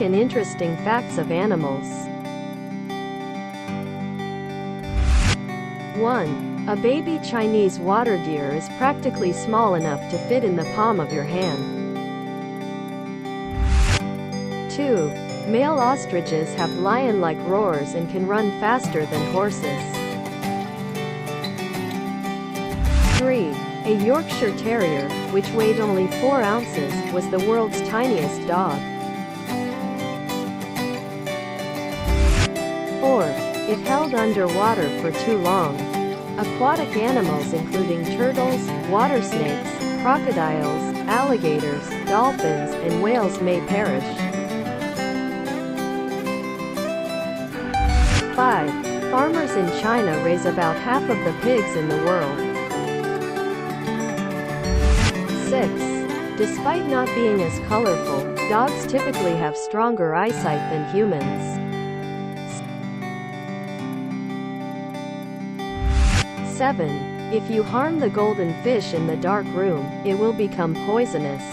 and interesting facts of animals. 1. A baby Chinese water deer is practically small enough to fit in the palm of your hand. 2. Male ostriches have lion-like roars and can run faster than horses. 3. A Yorkshire Terrier, which weighed only 4 ounces, was the world's tiniest dog. 4. If held underwater for too long, aquatic animals including turtles, water snakes, crocodiles, alligators, dolphins, and whales may perish. 5. Farmers in China raise about half of the pigs in the world. 6. Despite not being as colorful, dogs typically have stronger eyesight than humans. 7. If you harm the golden fish in the dark room, it will become poisonous.